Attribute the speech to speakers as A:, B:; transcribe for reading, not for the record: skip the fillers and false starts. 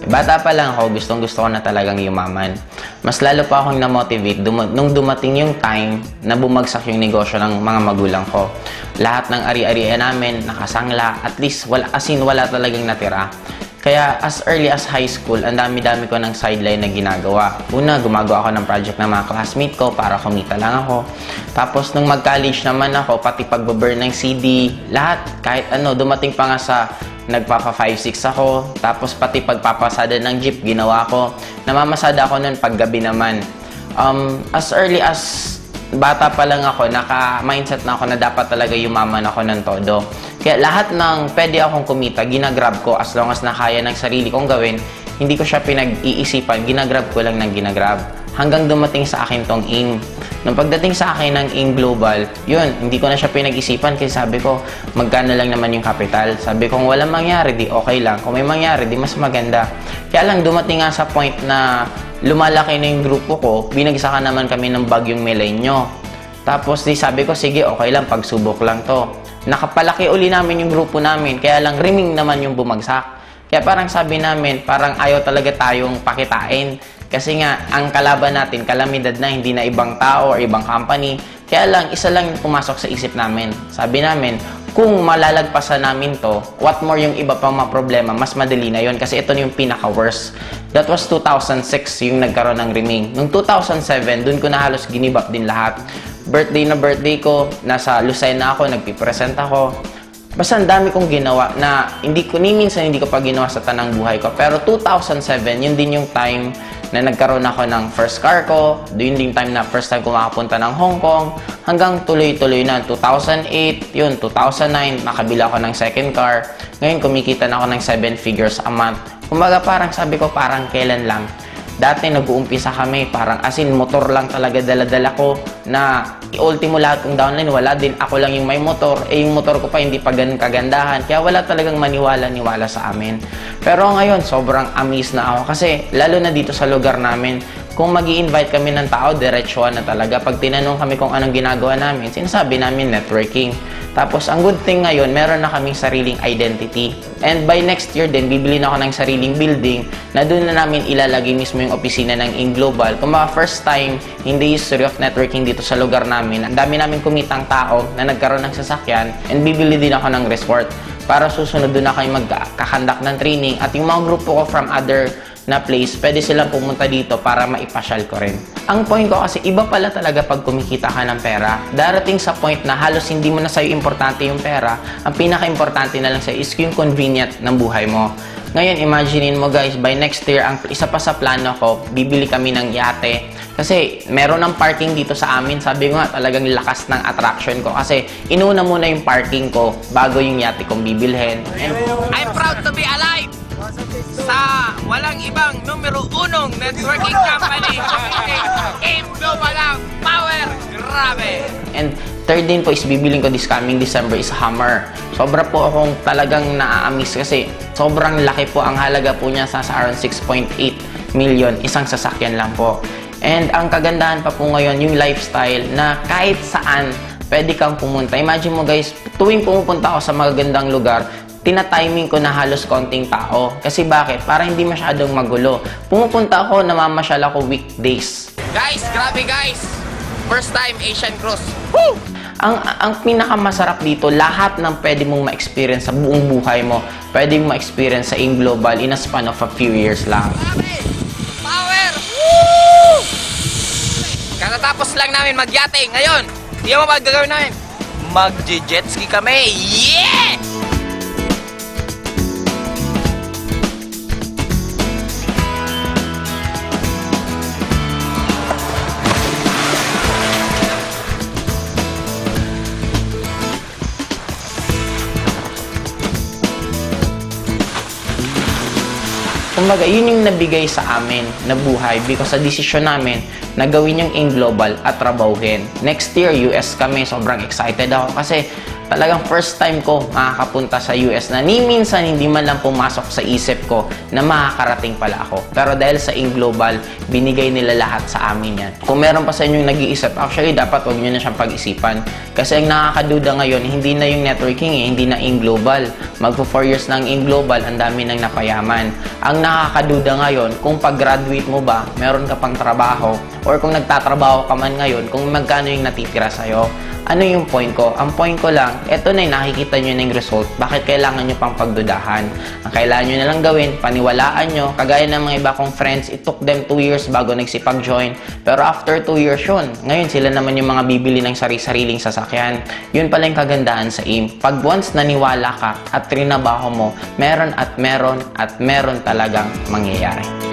A: Bata pa lang ako, gustong-gusto ko na talagang yumaman. Mas lalo pa akong na-motivate nung dumating yung time na bumagsak yung negosyo ng mga magulang ko. Lahat ng ari-arian namin, nakasangla, at least wala talagang natira. Kaya as early as high school, ang dami-dami ko ng sideline na ginagawa. Una, gumagawa ako ng project ng mga classmate ko para kumita lang ako. Tapos nung mag-college naman ako, pati pagbaburn ng CD, lahat, kahit ano, dumating pa nga sa nagpapa 5-6 ako. Tapos pati pagpapasada ng jeep, ginawa ko. Namamasada ako nun paggabi naman. As early as bata pa lang ako, naka-mindset na ako na dapat talaga yumaman ako ng todo. Kaya lahat ng pwede akong kumita, ginagrab ko as long as nakaya ng sarili kong gawin. Hindi ko siya pinag-iisipan, ginagrab ko lang ng ginagrab. Hanggang dumating sa akin tong AIM. Nung pagdating sa akin ng AIM Global, yun, hindi ko na siya pinag-isipan kasi sabi ko, magkano lang naman yung capital. Sabi ko, kung walang mangyari, di okay lang. Kung may mangyari, di mas maganda. Kaya lang, dumating nga sa point na lumalaki na yung grupo ko, binagsakan naman kami ng bagyong Milenyo. Tapos di sabi ko, sige, okay lang, pagsubok lang to. Nakapalaki uli namin yung grupo namin, kaya lang riming naman yung bumagsak. Kaya parang sabi namin, parang ayaw talaga tayong pakitain. Kasi nga, ang kalaban natin, kalamidad na, hindi na ibang tao or ibang company. Kaya lang, isa lang yung pumasok sa isip namin. Sabi namin, kung malalagpasan namin to, what more yung iba pang mga problema, mas madali na yun. Kasi ito na yung pinaka-worst. That was 2006 yung nagkaroon ng riming. Noong 2007, dun ko na halos ginibap din lahat. Birthday na birthday ko, nasa Lucena ako, nagpipresent ako. Basta ang dami kong ginawa na minsan hindi ko pa ginawa sa tanang buhay ko. Pero 2007, yun din yung time na nagkaroon ako ng first car ko. Yun din time na first time ko makapunta ng Hong Kong. Hanggang tuloy-tuloy na. 2008, yun, 2009, nakabila ako ng second car. Ngayon, kumikita na ako ng 7 figures a month. Kumbaga parang sabi ko, parang kailan lang. Dati nag-uumpisa kami, parang as in motor lang talaga dala-dala ko na ultimo lahat kong downline, wala din. Ako lang yung may motor, yung motor ko pa hindi pa ganun kagandahan. Kaya wala talagang maniwala-niwala sa amin. Pero ngayon, sobrang amazed na ako kasi lalo na dito sa lugar namin, kung mag-i-invite kami ng tao, diretsuhan na talaga. Pag tinanong kami kung anong ginagawa namin, sinasabi namin networking. Tapos, ang good thing ngayon, meron na kaming sariling identity. And by next year din, bibili na ako ng sariling building na doon na namin ilalagay mismo yung opisina ng AIM Global. Kung mga first time in the history of networking dito sa lugar namin, ang dami namin kumitang tao na nagkaroon ng sasakyan and bibili din ako ng resort. Para susunod doon na kayo magkakandak ng training at yung mga grupo ko from other na place, pwede silang pumunta dito para maipasyal ko rin. Ang point ko kasi, iba pala talaga pag kumikita ka ng pera. Darating sa point na halos hindi mo na sa'yo importante yung pera, ang pinaka-importante na lang sa'yo is yung convenient ng buhay mo. Ngayon, imaginein mo guys, by next year, ang isa pa sa plano ko, bibili kami ng yate. Kasi meron ng parking dito sa amin. Sabi ko nga, talagang lakas ng attraction ko. Kasi inuna muna yung parking ko bago yung yate kong bibilhin. And
B: I'm proud to be alive sa walang ibang numero 1 networking company. AIM Global ang power. Grabe!
A: And third din po is bibiling ko this coming December is Hummer. Sobra po akong talagang naa-amaze kasi sobrang laki po. Ang halaga po niya sa around 6.8 million. Isang sasakyan lang po. And ang kagandahan pa po ngayon, yung lifestyle na kahit saan pwede kang pumunta. Imagine mo guys, tuwing pumupunta ako sa magagandang lugar, tina-timing ko na halos konting tao. Kasi bakit? Para hindi masyadong magulo. Pumupunta ako, namamasyal ako weekdays.
B: Guys, grabe guys! First time Asian Cruise. Woo!
A: Ang pinakamasarap dito, lahat ng pwede mong ma-experience sa buong buhay mo, pwede mong ma-experience sa AIM Global in a span of a few years lang.
B: Grabe! Power! Woo! Katatapos lang namin magyate. Ngayon, hindi mo ba gagawin namin? Mag-jet ski kami. Yeah!
A: Kumbaga, yun yung nabigay sa amin na buhay because sa desisyon namin na gawin yung AIM Global at trabahuhin. Next year, US kami. Sobrang excited ako kasi Talagang first time ko makakapunta sa US na ni minsan hindi man lang pumasok sa isip ko na makakarating pala ako. Pero dahil sa In Global, binigay nila lahat sa amin yan. Kung meron pa sa inyong nag-iisip, actually dapat huwag nyo na siyang pag-isipan. Kasi ang nakakaduda ngayon, hindi na yung networking hindi na In Global. Magpo 4 years na ang In Global, ang dami nang napayaman. Ang nakakaduda ngayon, kung pag-graduate mo ba, meron ka pang trabaho, or kung nagtatrabaho ka man ngayon, kung magkano yung natitira sa'yo. Ano yung point ko? Ang point ko lang, eto na yung nakikita nyo na yung result. Bakit kailangan nyo pang pagdudahan? Ang kailangan nyo na lang gawin, paniwalaan nyo. Kagaya ng mga iba kong friends, it took them 2 years bago nagsipag-join. Pero after 2 years yun, ngayon sila naman yung mga bibili ng sari-sariling sasakyan. Yun pala yung kagandahan sa AIM. Pag once naniwala ka at trinabaho mo, meron at meron at meron talagang mangyayari.